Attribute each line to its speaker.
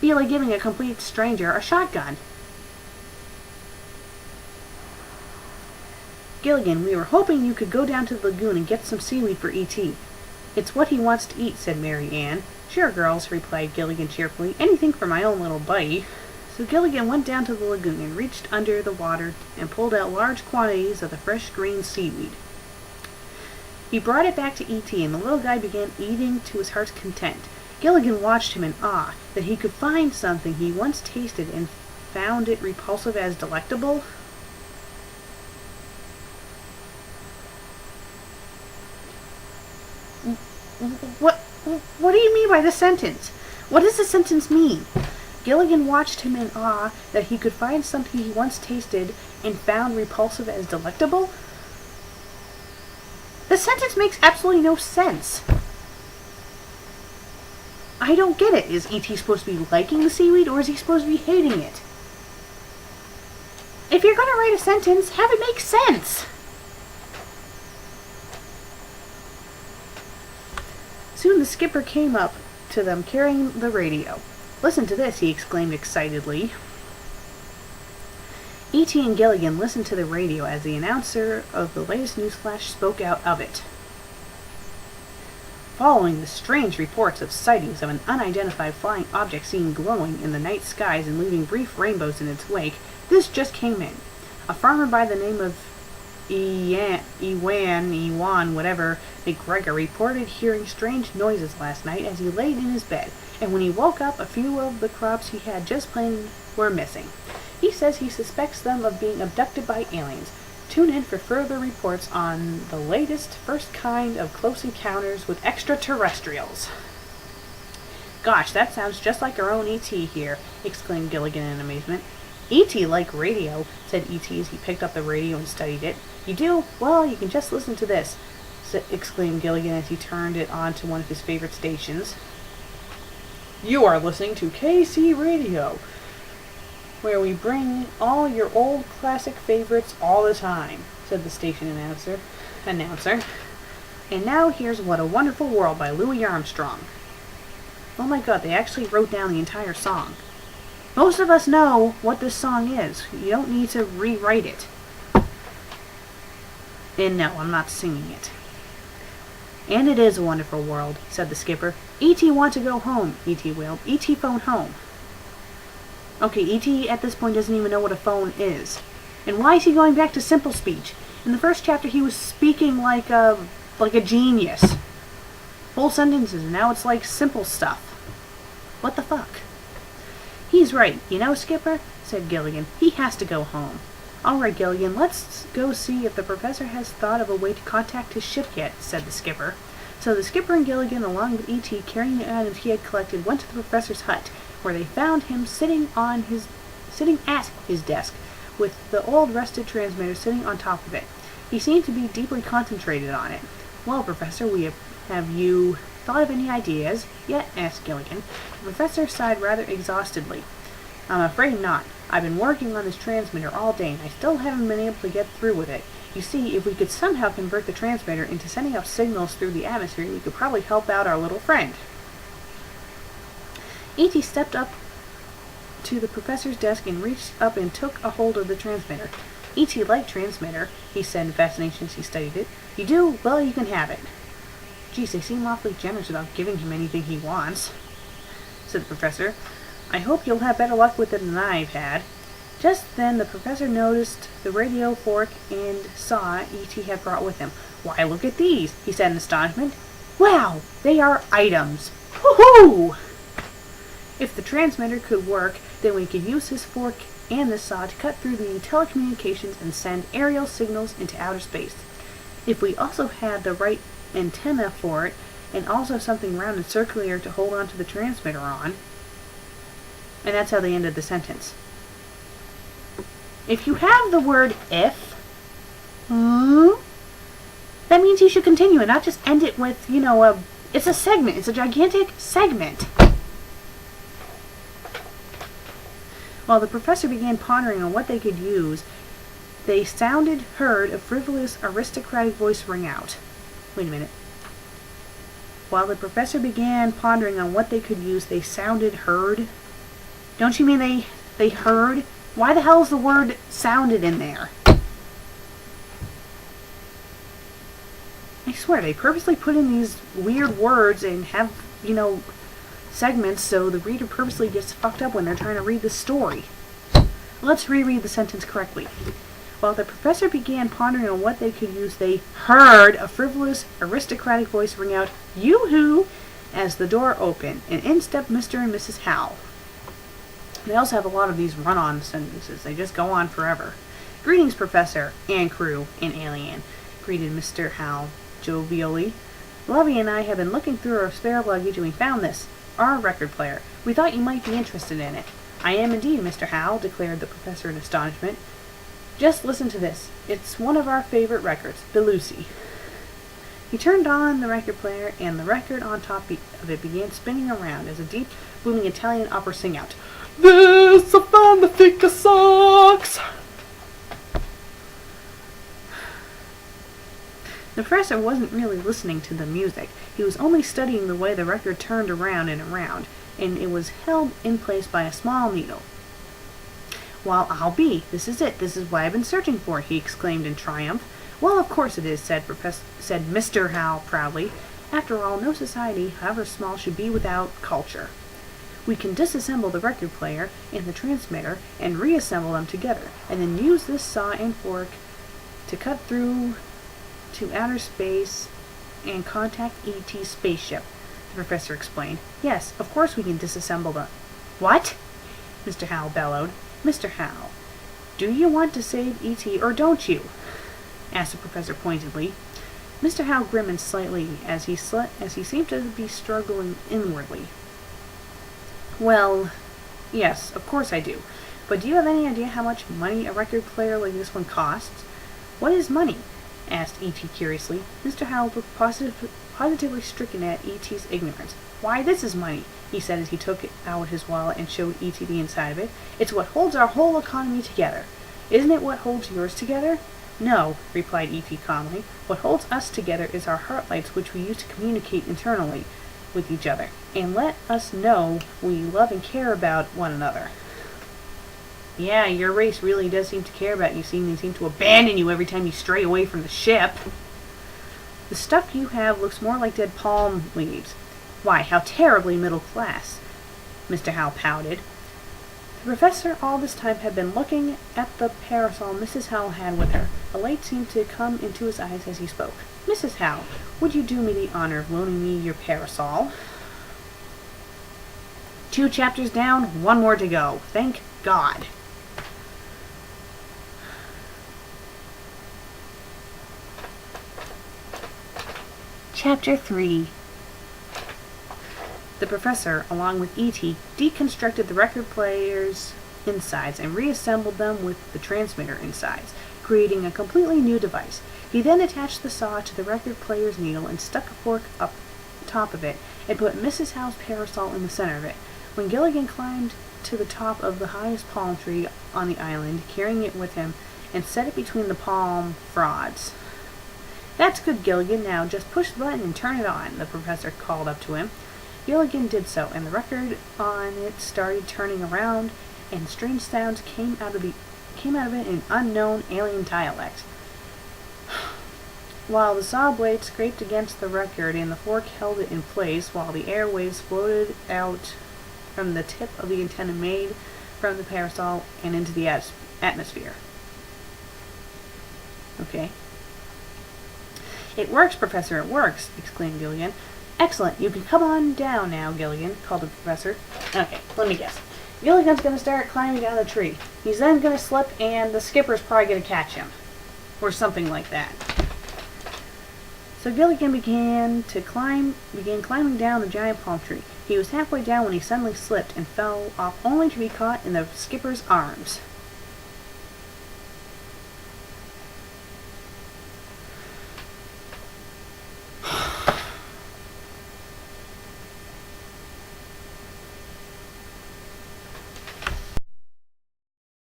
Speaker 1: be like giving a complete stranger a shotgun. Gilligan, we were hoping you could go down to the lagoon and get some seaweed for E.T. It's what he wants to eat, said Mary Ann. Sure, girls, replied Gilligan cheerfully. Anything for my own little buddy. So Gilligan went down to the lagoon and reached under the water and pulled out large quantities of the fresh green seaweed. He brought it back to E.T., and the little guy began eating to his heart's content. Gilligan watched him in awe that he could find something he once tasted and found it repulsive as delectable. What do you mean by this sentence? What does this sentence mean? Gilligan watched him in awe that he could find something he once tasted and found repulsive as delectable? The sentence makes absolutely no sense. I don't get it. Is E.T. supposed to be liking the seaweed, or is he supposed to be hating it? If you're going to write a sentence, have it make sense. Soon the skipper came up to them carrying the radio. Listen to this, he exclaimed excitedly. E.T. and Gilligan listened to the radio as the announcer of the latest newsflash spoke out of it. Following the strange reports of sightings of an unidentified flying object seen glowing in the night skies and leaving brief rainbows in its wake, this just came in. A farmer by the name of Ewan, whatever, McGregor reported hearing strange noises last night as he laid in his bed, and when he woke up, a few of the crops he had just planted were missing. He says he suspects them of being abducted by aliens. Tune in for further reports on the latest first kind of close encounters with extraterrestrials. Gosh, that sounds just like our own E.T. here, exclaimed Gilligan in amazement. E.T. like radio, said E.T. as he picked up the radio and studied it. You do? Well, you can just listen to this, exclaimed Gilligan as he turned it on to one of his favorite stations. You are listening to KC Radio, where we bring all your old classic favorites all the time, said the station announcer. And now here's What a Wonderful World by Louis Armstrong. Oh my god, they actually wrote down the entire song. Most of us know what this song is. You don't need to rewrite it. And no, I'm not singing it. And it is a wonderful world, said the skipper. E.T. want to go home, E.T. wailed. E.T. phone home. Okay, E.T. at this point doesn't even know what a phone is. And why is he going back to simple speech? In the first chapter he was speaking like a genius. Full sentences, and now it's like simple stuff. What the fuck? He's right. You know, Skipper, said Gilligan. He has to go home. All right, Gilligan, let's go see if the professor has thought of a way to contact his ship yet, said the skipper. So the skipper and Gilligan, along with E.T., carrying the items he had collected, went to the professor's hut, where they found him sitting at his desk, with the old rusted transmitter sitting on top of it. He seemed to be deeply concentrated on it. Well, Professor, have you thought of any ideas yet? Asked Gilligan. The professor sighed rather exhaustedly. I'm afraid not. I've been working on this transmitter all day, and I still haven't been able to get through with it. You see, if we could somehow convert the transmitter into sending out signals through the atmosphere, we could probably help out our little friend. E.T. stepped up to the professor's desk and reached up and took a hold of the transmitter. E.T. liked transmitter, he said in fascination as he studied it. You do? Well, you can have it. Geez, they seem awfully generous about giving him anything he wants, said the professor. I hope you'll have better luck with it than I've had. Just then the professor noticed the radio fork and saw E.T. had brought with him. Why, look at these, he said in astonishment. Wow, they are items. Woohoo! If the transmitter could work, then we could use this fork and this saw to cut through the telecommunications and send aerial signals into outer space. If we also had the right antenna for it, and also something round and circular to hold onto the transmitter on. And that's how they ended the sentence. If you have the word if, that means you should continue and not just end it with, it's a segment. It's a gigantic segment. While the professor began pondering on what they could use, they heard a frivolous, aristocratic voice ring out. Wait a minute. While the professor began pondering on what they could use, they heard. Don't you mean they heard? Why the hell is the word sounded in there? I swear, they purposely put in these weird words and have, segments so the reader purposely gets fucked up when they're trying to read the story. Let's reread the sentence correctly. While the professor began pondering on what they could use, they heard a frivolous, aristocratic voice ring out, "Yoo-hoo!" as the door opened, and in stepped Mr. and Mrs. Howell. They also have a lot of these run-on sentences. They just go on forever. "Greetings, Professor, and crew, and alien," greeted Mr. Howell jovially. "Lovey and I have been looking through our spare luggage and we found this, our record player. We thought you might be interested in it." "I am indeed, Mr. Howell," declared the professor in astonishment. "Just listen to this. It's one of our favorite records, Belushi." He turned on the record player, and the record on top of it began spinning around as a deep, booming Italian opera sang out, "This a FanFic sucks!" The professor wasn't really listening to the music. He was only studying the way the record turned around and around, and it was held in place by a small needle. "Well, I'll be. This is it. This is what I've been searching for," he exclaimed in triumph. "Well, of course it is," said Mr. Howell proudly. "After all, no society, however small, should be without culture. We can disassemble the record player and the transmitter and reassemble them together, and then use this saw and fork to cut through to outer space and contact E.T.'s spaceship," the professor explained. "Yes, of course we can disassemble them." "What?" Mr. Howell bellowed. "Mr. Howell, do you want to save E.T. or don't you?" asked the professor pointedly. Mr. Howell grimaced slightly as he seemed to be struggling inwardly. "Well, yes, of course I do. But do you have any idea how much money a record player like this one costs?" "What is money?" asked E.T. curiously. Mr. Howell looked positively stricken at E.T.'s ignorance. "Why, this is money," he said as he took out his wallet and showed E.T. the inside of it. "It's what holds our whole economy together. Isn't it what holds yours together?" "No," replied E.T. calmly. "What holds us together is our heart lights, which we use to communicate internally with each other, and let us know we love and care about one another." "Yeah, your race really does seem to care about you, seeing they seem to abandon you every time you stray away from the ship." "The stuff you have looks more like dead palm leaves." "Why, how terribly middle class," Mr. Howell pouted. The professor all this time had been looking at the parasol Mrs. Howell had with her. A light seemed to come into his eyes as he spoke. "Mrs. Howell, would you do me the honor of loaning me your parasol?" 2 chapters down, 1 more to go. Thank God. Chapter 3. The professor, along with E.T., deconstructed the record player's insides and reassembled them with the transmitter insides, creating a completely new device. He then attached the saw to the record player's needle and stuck a fork up top of it and put Mrs. Howell's parasol in the center of it. When Gilligan climbed to the top of the highest palm tree on the island, carrying it with him, and set it between the palm fronds. "That's good, Gilligan. Now just push the button and turn it on," the professor called up to him. Gilligan did so, and the record on it started turning around, and strange sounds came out of it in unknown alien dialect. While the saw blade scraped against the record and the fork held it in place, while the airwaves floated out from the tip of the antenna made from the parasol and into the atmosphere. Okay. "It works, Professor, it works!" exclaimed Gilligan. "Excellent! You can come on down now, Gilligan," called the professor. Okay, let me guess. Gilligan's going to start climbing down the tree. He's then going to slip, and the skipper's probably going to catch him. Or something like that. So Gilligan began climbing down the giant palm tree. He was halfway down when he suddenly slipped and fell off, only to be caught in the skipper's arms.